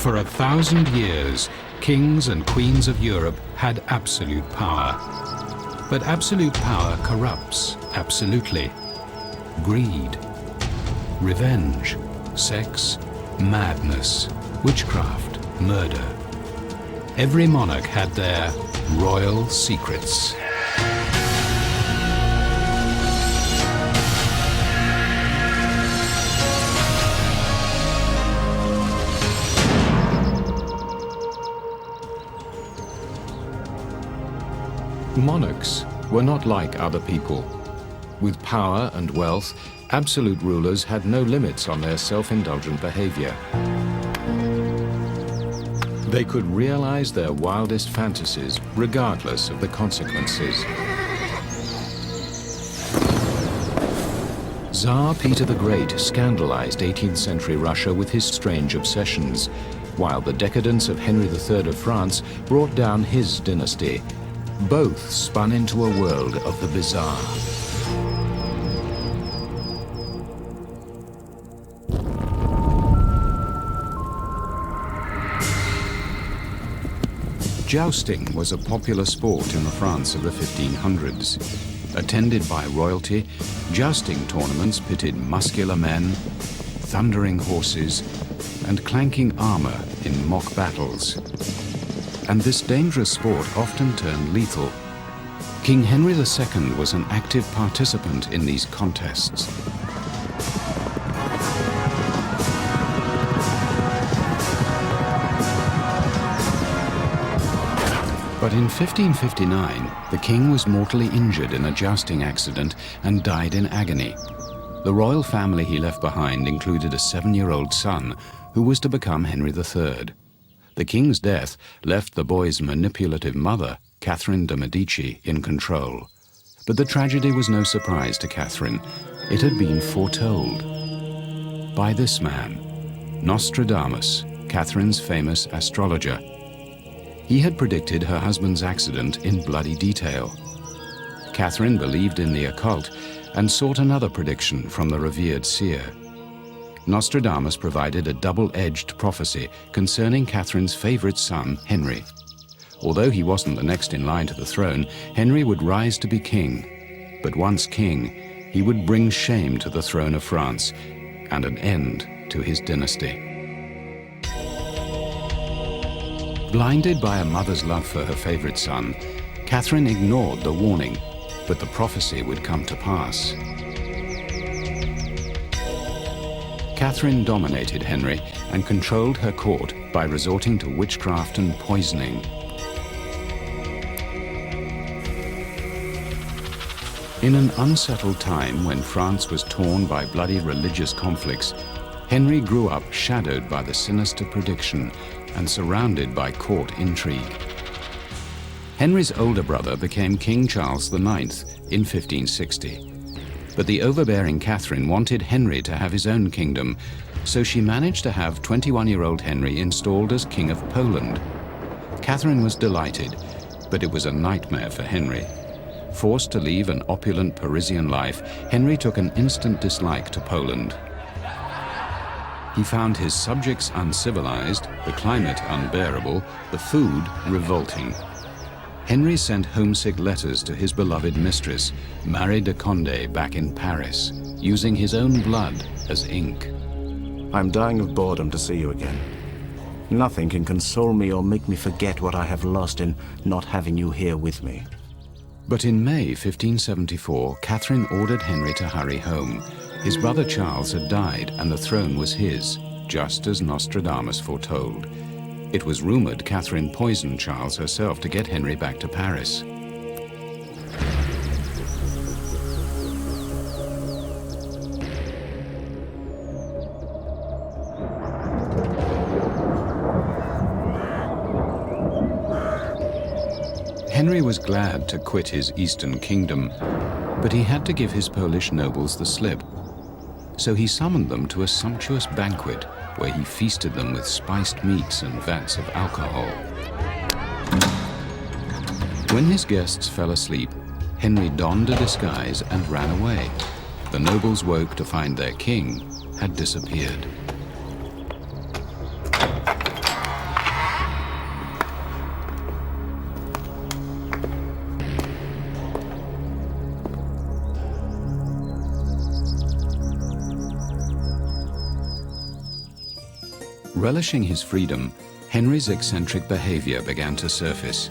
For 1,000 years, kings and queens of Europe had absolute power. But absolute power corrupts absolutely. Greed, revenge, sex, madness, witchcraft, murder. Every monarch had their royal secrets. Monarchs were not like other people. With power and wealth, absolute rulers had no limits on their self-indulgent behavior. They could realize their wildest fantasies regardless of the consequences. Tsar Peter the Great scandalized 18th century Russia with his strange obsessions, while the decadence of Henry III of France brought down his dynasty. Both spun into a world of the bizarre. Jousting was a popular sport in the France of the 1500s. Attended by royalty, jousting tournaments pitted muscular men, thundering horses, and clanking armor in mock battles. And this dangerous sport often turned lethal. King Henry II was an active participant in these contests. But in 1559, the king was mortally injured in a jousting accident and died in agony. The royal family he left behind included a 7-year-old son who was to become Henry III. The king's death left the boy's manipulative mother, Catherine de' Medici, in control. But the tragedy was no surprise to Catherine. It had been foretold by this man, Nostradamus, Catherine's famous astrologer. He had predicted her husband's accident in bloody detail. Catherine believed in the occult and sought another prediction from the revered seer. Nostradamus provided a double-edged prophecy concerning Catherine's favorite son, Henry. Although he wasn't the next in line to the throne, Henry would rise to be king. But once king, he would bring shame to the throne of France and an end to his dynasty. Blinded by a mother's love for her favorite son, Catherine ignored the warning, but the prophecy would come to pass. Catherine dominated Henry and controlled her court by resorting to witchcraft and poisoning. In an unsettled time when France was torn by bloody religious conflicts, Henry grew up shadowed by the sinister prediction and surrounded by court intrigue. Henry's older brother became King Charles IX in 1560. But the overbearing Catherine wanted Henry to have his own kingdom, so she managed to have 21-year-old Henry installed as King of Poland. Catherine was delighted, but it was a nightmare for Henry. Forced to leave an opulent Parisian life, Henry took an instant dislike to Poland. He found his subjects uncivilized, the climate unbearable, the food revolting. Henry sent homesick letters to his beloved mistress, Marie de Condé, back in Paris, using his own blood as ink. I'm dying of boredom to see you again. Nothing can console me or make me forget what I have lost in not having you here with me. But in May 1574, Catherine ordered Henry to hurry home. His brother Charles had died and the throne was his, just as Nostradamus foretold. It was rumored Catherine poisoned Charles herself to get Henry back to Paris. Henry was glad to quit his eastern kingdom, but he had to give his Polish nobles the slip. So he summoned them to a sumptuous banquet where he feasted them with spiced meats and vats of alcohol. When his guests fell asleep, Henry donned a disguise and ran away. The nobles woke to find their king had disappeared. Relishing his freedom, Henry's eccentric behavior began to surface.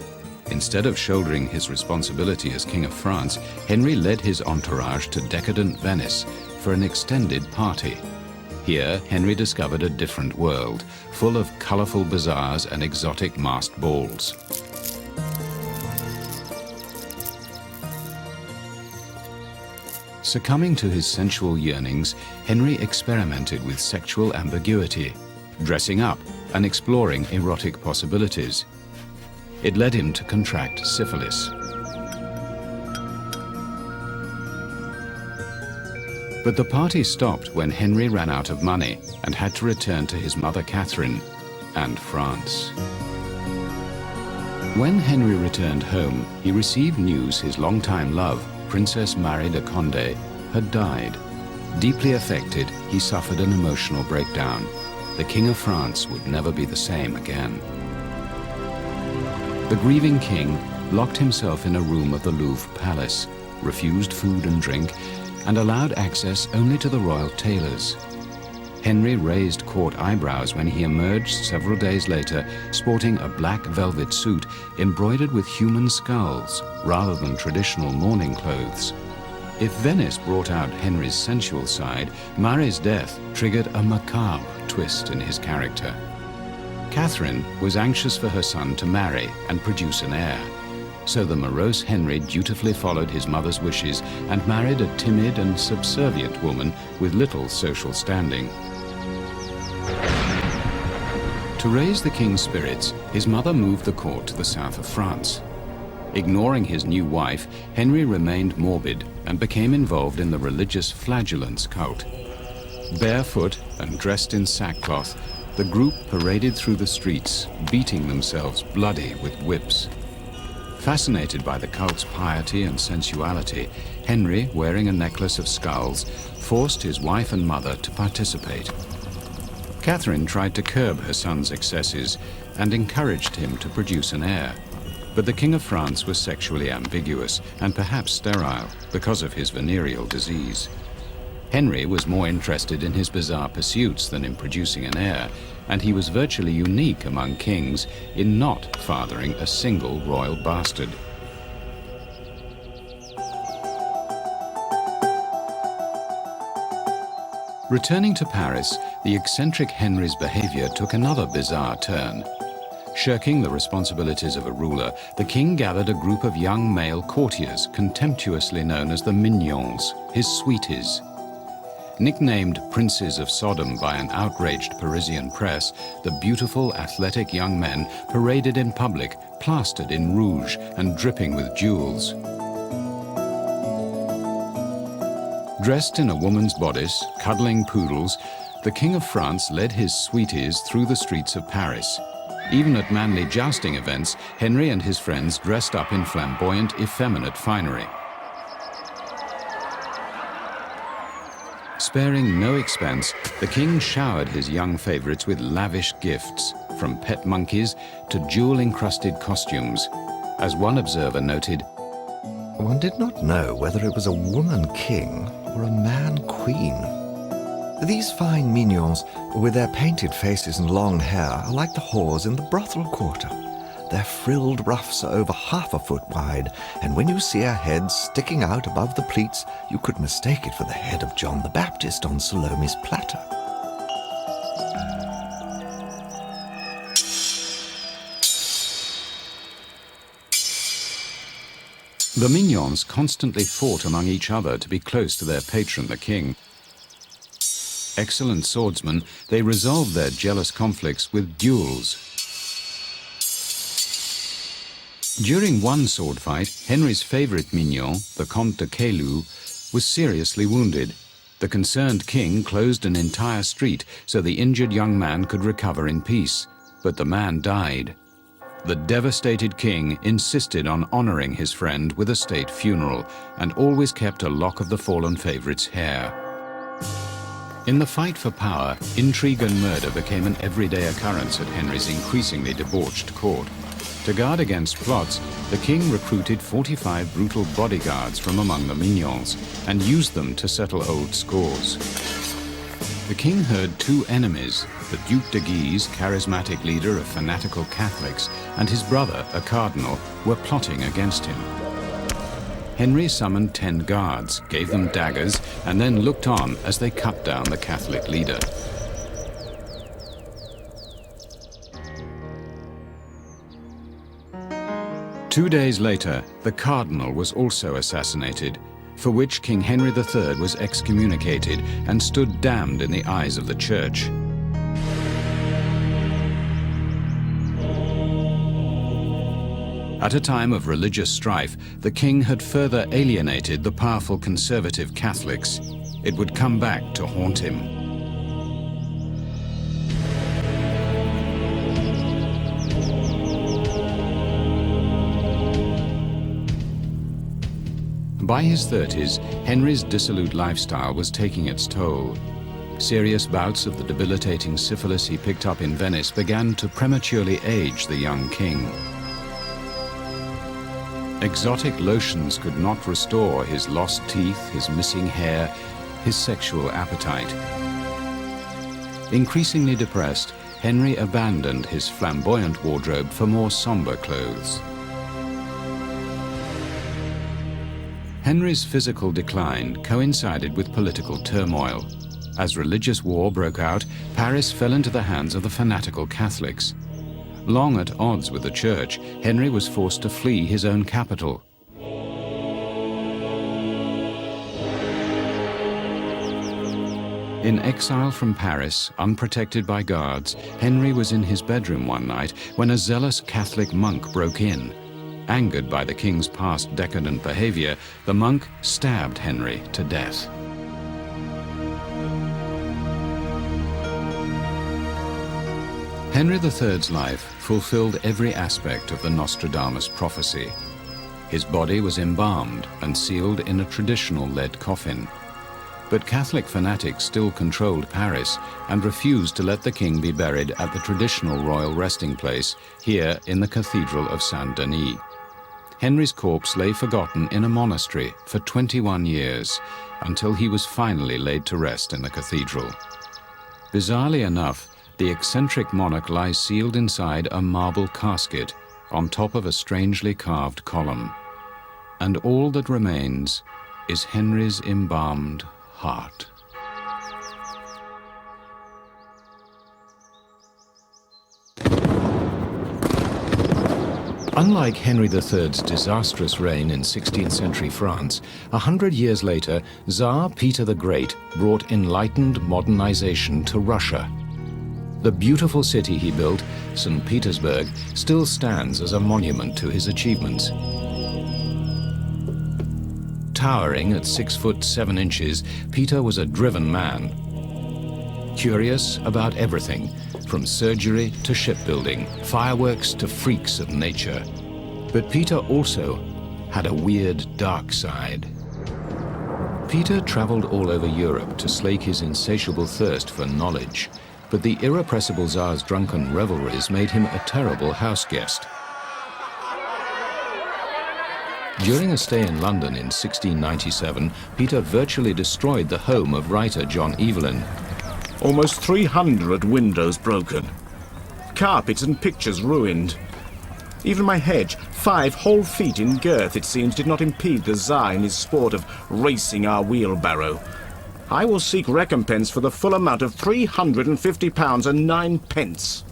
Instead of shouldering his responsibility as King of France, Henry led his entourage to decadent Venice for an extended party. Here, Henry discovered a different world, full of colorful bazaars and exotic masked balls. Succumbing to his sensual yearnings, Henry experimented with sexual ambiguity, dressing up and exploring erotic possibilities. It led him to contract syphilis. But the party stopped when Henry ran out of money and had to return to his mother Catherine and France. When Henry returned home, he received news his longtime love, Princess Marie de Condé, had died. Deeply affected, he suffered an emotional breakdown. The King of France would never be the same again. The grieving king locked himself in a room of the Louvre Palace, refused food and drink, and allowed access only to the royal tailors. Henry raised court eyebrows when he emerged several days later, sporting a black velvet suit embroidered with human skulls rather than traditional mourning clothes. If Venice brought out Henry's sensual side, Marie's death triggered a macabre twist in his character. Catherine was anxious for her son to marry and produce an heir. So the morose Henry dutifully followed his mother's wishes and married a timid and subservient woman with little social standing. To raise the king's spirits, his mother moved the court to the south of France. Ignoring his new wife, Henry remained morbid and became involved in the religious flagellants cult. Barefoot and dressed in sackcloth, the group paraded through the streets, beating themselves bloody with whips. Fascinated by the cult's piety and sensuality, Henry, wearing a necklace of skulls, forced his wife and mother to participate. Catherine tried to curb her son's excesses and encouraged him to produce an heir. But the King of France was sexually ambiguous and perhaps sterile because of his venereal disease. Henry was more interested in his bizarre pursuits than in producing an heir, and he was virtually unique among kings in not fathering a single royal bastard. Returning to Paris, the eccentric Henry's behavior took another bizarre turn. Shirking the responsibilities of a ruler, the king gathered a group of young male courtiers, contemptuously known as the mignons, his sweeties. Nicknamed Princes of Sodom by an outraged Parisian press, the beautiful, athletic young men paraded in public, plastered in rouge and dripping with jewels. Dressed in a woman's bodice, cuddling poodles, the King of France led his sweeties through the streets of Paris. Even at manly jousting events, Henry and his friends dressed up in flamboyant, effeminate finery. Sparing no expense, the king showered his young favorites with lavish gifts, from pet monkeys to jewel-encrusted costumes. As one observer noted, "One did not know whether it was a woman king or a man queen. These fine mignons, with their painted faces and long hair, are like the whores in the brothel quarter. Their frilled ruffs are over half a foot wide, and when you see a head sticking out above the pleats, you could mistake it for the head of John the Baptist on Salome's platter." the mignons constantly fought among each other to be close to their patron, the king. Excellent swordsmen, they resolved their jealous conflicts with duels. During one sword fight, Henry's favorite mignon, the Comte de Caylus, was seriously wounded. The concerned king closed an entire street so the injured young man could recover in peace, but the man died. The devastated king insisted on honoring his friend with a state funeral and always kept a lock of the fallen favorite's hair. In the fight for power, intrigue and murder became an everyday occurrence at Henry's increasingly debauched court. To guard against plots, the king recruited 45 brutal bodyguards from among the mignons and used them to settle old scores. the king heard two enemies, the Duc de Guise, charismatic leader of fanatical Catholics, and his brother, a cardinal, were plotting against him. Henry summoned 10 guards, gave them daggers, and then looked on as they cut down the Catholic leader. Two days later, the cardinal was also assassinated, for which King Henry III was excommunicated and stood damned in the eyes of the church. At a time of religious strife, the king had further alienated the powerful conservative Catholics. It would come back to haunt him. By his 30s, Henry's dissolute lifestyle was taking its toll. Serious bouts of the debilitating syphilis he picked up in Venice began to prematurely age the young king. Exotic lotions could not restore his lost teeth, his missing hair, his sexual appetite. Increasingly depressed, Henry abandoned his flamboyant wardrobe for more somber clothes. Henry's physical decline coincided with political turmoil. As religious war broke out, Paris fell into the hands of the fanatical Catholics. Long at odds with the church, Henry was forced to flee his own capital. In exile from Paris, unprotected by guards, Henry was in his bedroom one night when a zealous Catholic monk broke in. Angered by the king's past decadent behavior, the monk stabbed Henry to death. Henry III's life fulfilled every aspect of the Nostradamus prophecy. His body was embalmed and sealed in a traditional lead coffin. But Catholic fanatics still controlled Paris and refused to let the king be buried at the traditional royal resting place here in the Cathedral of Saint-Denis. Henry's corpse lay forgotten in a monastery for 21 years until he was finally laid to rest in the cathedral. Bizarrely enough, the eccentric monarch lies sealed inside a marble casket on top of a strangely carved column. And all that remains is Henry's embalmed heart. Unlike Henry III's disastrous reign in 16th century France, 100 years later, Tsar Peter the Great brought enlightened modernization to Russia. The beautiful city he built, St. Petersburg, still stands as a monument to his achievements. Towering at 6 foot 7 inches, Peter was a driven man. Curious about everything, from surgery to shipbuilding, fireworks to freaks of nature. But Peter also had a weird, dark side. Peter traveled all over Europe to slake his insatiable thirst for knowledge, but the irrepressible Tsar's drunken revelries made him a terrible house guest. During a stay in London in 1697, Peter virtually destroyed the home of writer John Evelyn. Almost 300 windows broken. Carpets and pictures ruined. Even my hedge, 5 whole feet in girth, it seems, did not impede the Tsar in his sport of racing our wheelbarrow. I will seek recompense for the full amount of £350 and 9 pence.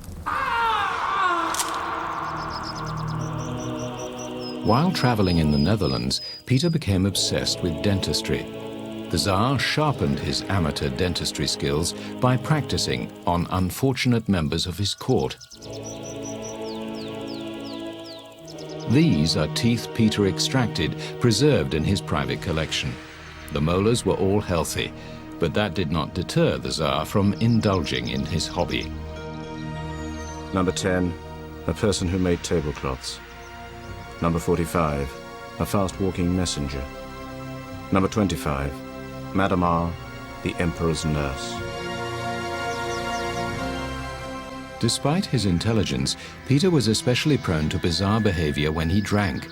While traveling in the Netherlands, Peter became obsessed with dentistry. The Tsar sharpened his amateur dentistry skills by practicing on unfortunate members of his court. These are teeth Peter extracted, preserved in his private collection. The molars were all healthy, but that did not deter the Tsar from indulging in his hobby. Number 10, a person who made tablecloths. Number 45, a fast-walking messenger. Number 25, Madame R, the Emperor's nurse. Despite his intelligence, Peter was especially prone to bizarre behavior when he drank.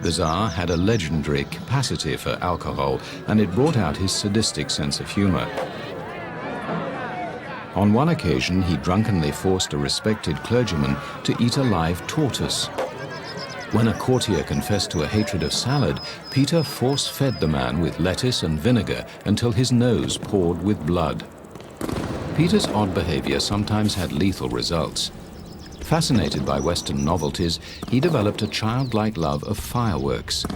The Tsar had a legendary capacity for alcohol, and it brought out his sadistic sense of humor. On one occasion, he drunkenly forced a respected clergyman to eat a live tortoise. When a courtier confessed to a hatred of salad, Peter force-fed the man with lettuce and vinegar until his nose poured with blood. Peter's odd behavior sometimes had lethal results. Fascinated by Western novelties, he developed a childlike love of fireworks.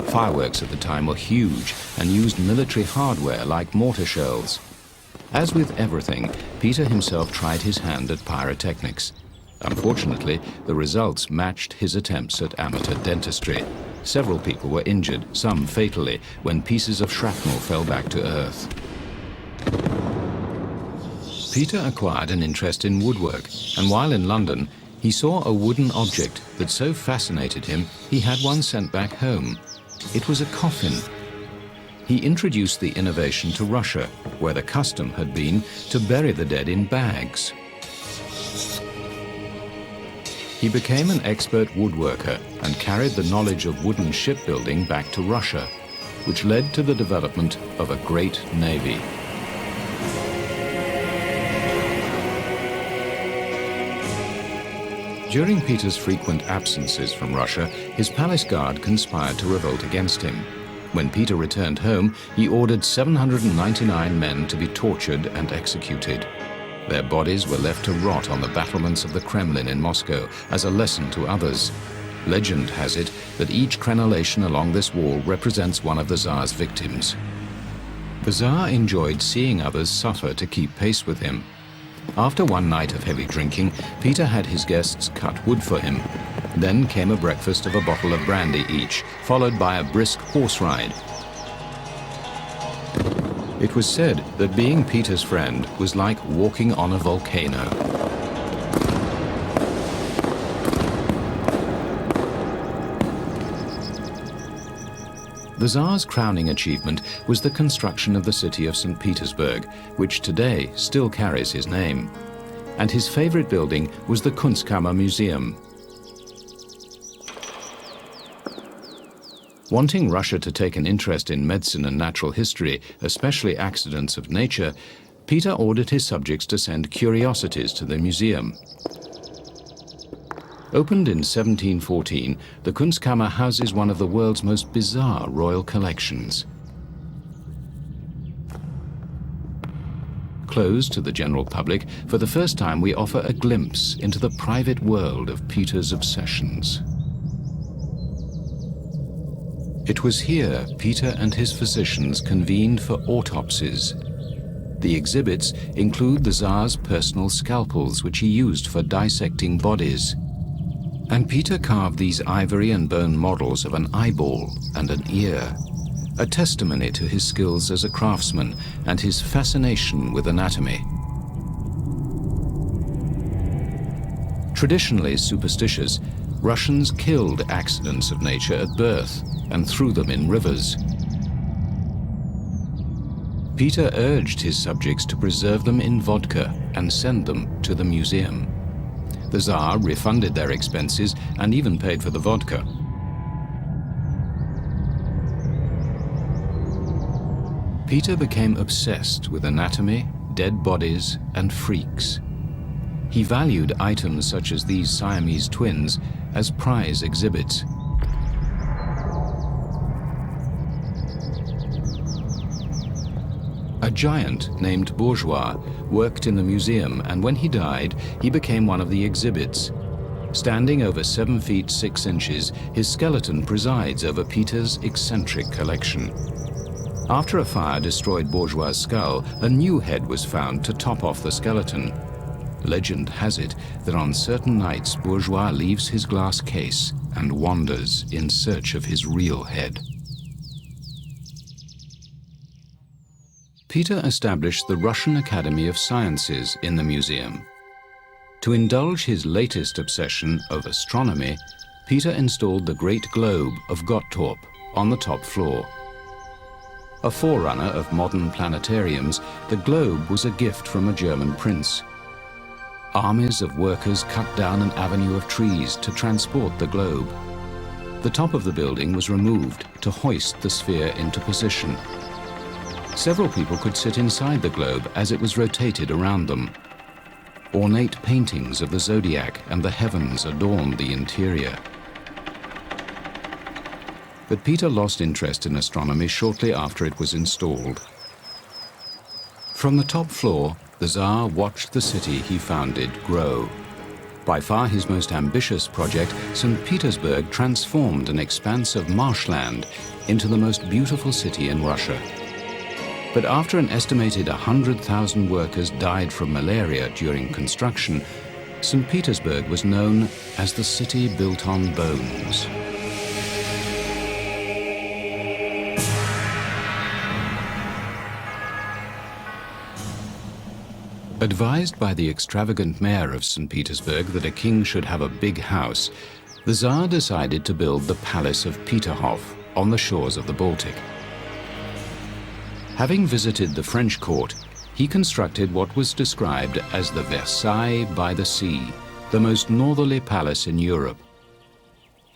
Fireworks at the time were huge and used military hardware like mortar shells. As with everything, Peter himself tried his hand at pyrotechnics. Unfortunately, the results matched his attempts at amateur dentistry. Several people were injured, some fatally, when pieces of shrapnel fell back to earth. Peter acquired an interest in woodwork, and while in London, he saw a wooden object that so fascinated him, he had one sent back home. It was a coffin. He introduced the innovation to Russia, where the custom had been to bury the dead in bags. He became an expert woodworker and carried the knowledge of wooden shipbuilding back to Russia, which led to the development of a great navy. During Peter's frequent absences from Russia, his palace guard conspired to revolt against him. When Peter returned home, he ordered 799 men to be tortured and executed. Their bodies were left to rot on the battlements of the Kremlin in Moscow as a lesson to others. Legend has it that each crenellation along this wall represents one of the Tsar's victims. The Tsar enjoyed seeing others suffer to keep pace with him. After one night of heavy drinking, Peter had his guests cut wood for him. Then came a breakfast of a bottle of brandy each, followed by a brisk horse ride. It was said that being Peter's friend was like walking on a volcano. The Tsar's crowning achievement was the construction of the city of St. Petersburg, which today still carries his name. And his favorite building was the Kunstkammer Museum. Wanting Russia to take an interest in medicine and natural history, especially accidents of nature, Peter ordered his subjects to send curiosities to the museum. Opened in 1714, the Kunstkammer houses one of the world's most bizarre royal collections. Closed to the general public, for the first time we offer a glimpse into the private world of Peter's obsessions. It was here Peter and his physicians convened for autopsies. The exhibits include the Tsar's personal scalpels, which he used for dissecting bodies. And Peter carved these ivory and bone models of an eyeball and an ear, a testimony to his skills as a craftsman and his fascination with anatomy. Traditionally superstitious, Russians killed accidents of nature at birth and threw them in rivers. Peter urged his subjects to preserve them in vodka and send them to the museum. The Tsar refunded their expenses and even paid for the vodka. Peter became obsessed with anatomy, dead bodies, and freaks. He valued items such as these Siamese twins as prize exhibits. A giant named Bourgeois worked in the museum, and when he died, he became one of the exhibits. Standing over 7 feet 6 inches, his skeleton presides over Peter's eccentric collection. After a fire destroyed Bourgeois' skull, a new head was found to top off the skeleton. Legend has it that on certain nights, Bourgeois leaves his glass case and wanders in search of his real head. Peter established the Russian Academy of Sciences in the museum. To indulge his latest obsession of astronomy, Peter installed the Great Globe of Gottorp on the top floor. A forerunner of modern planetariums, the globe was a gift from a German prince. Armies of workers cut down an avenue of trees to transport the globe. The top of the building was removed to hoist the sphere into position. Several people could sit inside the globe as it was rotated around them. Ornate paintings of the zodiac and the heavens adorned the interior. But Peter lost interest in astronomy shortly after it was installed. From the top floor, the Tsar watched the city he founded grow. By far his most ambitious project, St. Petersburg transformed an expanse of marshland into the most beautiful city in Russia. But after an estimated 100,000 workers died from malaria during construction, St. Petersburg was known as the city built on bones. Advised by the extravagant mayor of St. Petersburg that a king should have a big house, the Tsar decided to build the Palace of Peterhof on the shores of the Baltic. Having visited the French court, he constructed what was described as the Versailles by the Sea, the most northerly palace in Europe.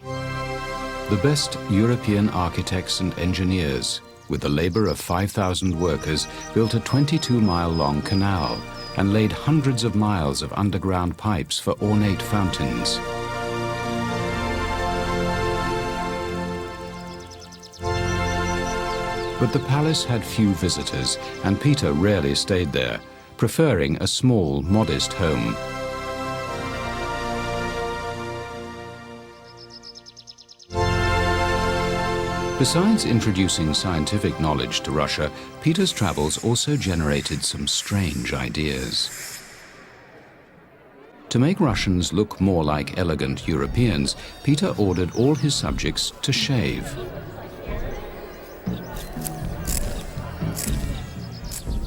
The best European architects and engineers, with the labor of 5,000 workers, built a 22-mile-long canal and laid hundreds of miles of underground pipes for ornate fountains. But the palace had few visitors, and Peter rarely stayed there, preferring a small, modest home. Besides introducing scientific knowledge to Russia, Peter's travels also generated some strange ideas. To make Russians look more like elegant Europeans, Peter ordered all his subjects to shave.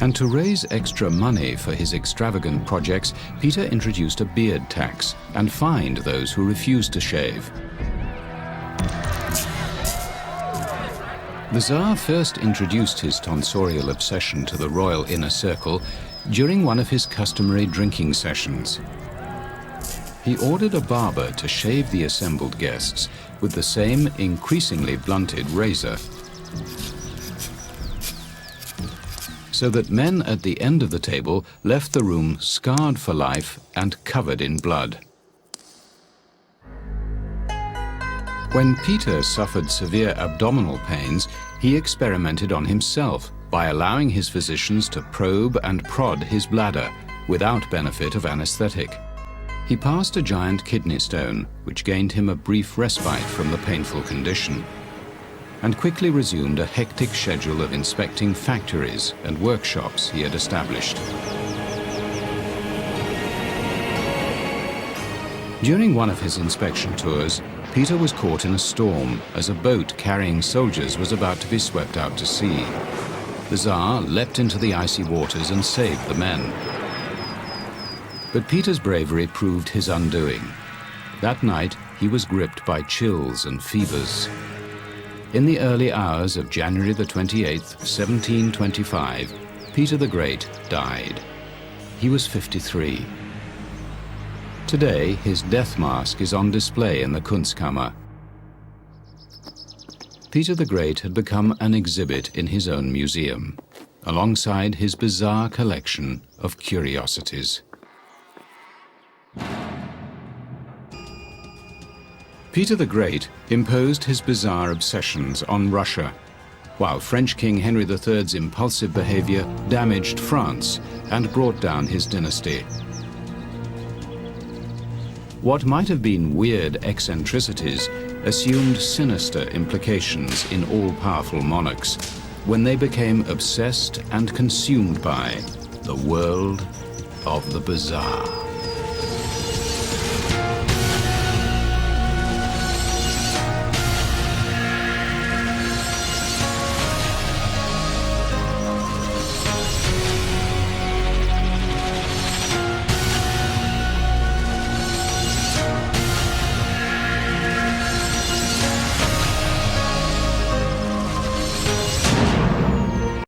And to raise extra money for his extravagant projects, Peter introduced a beard tax and fined those who refused to shave. The Tsar first introduced his tonsorial obsession to the royal inner circle during one of his customary drinking sessions. He ordered a barber to shave the assembled guests with the same increasingly blunted razor, so that men at the end of the table left the room scarred for life and covered in blood. When Peter suffered severe abdominal pains, he experimented on himself by allowing his physicians to probe and prod his bladder without benefit of anesthetic. He passed a giant kidney stone, which gained him a brief respite from the painful condition, and quickly resumed a hectic schedule of inspecting factories and workshops he had established. During one of his inspection tours, Peter was caught in a storm as a boat carrying soldiers was about to be swept out to sea. The Tsar leapt into the icy waters and saved the men. But Peter's bravery proved his undoing. That night, he was gripped by chills and fevers. In the early hours of January the 28th, 1725, Peter the Great died. He was 53. Today, his death mask is on display in the Kunstkammer. Peter the Great had become an exhibit in his own museum, alongside his bizarre collection of curiosities. Peter the Great imposed his bizarre obsessions on Russia, while French King Henry III's impulsive behavior damaged France and brought down his dynasty. What might have been weird eccentricities assumed sinister implications in all-powerful monarchs when they became obsessed and consumed by the world of the bizarre.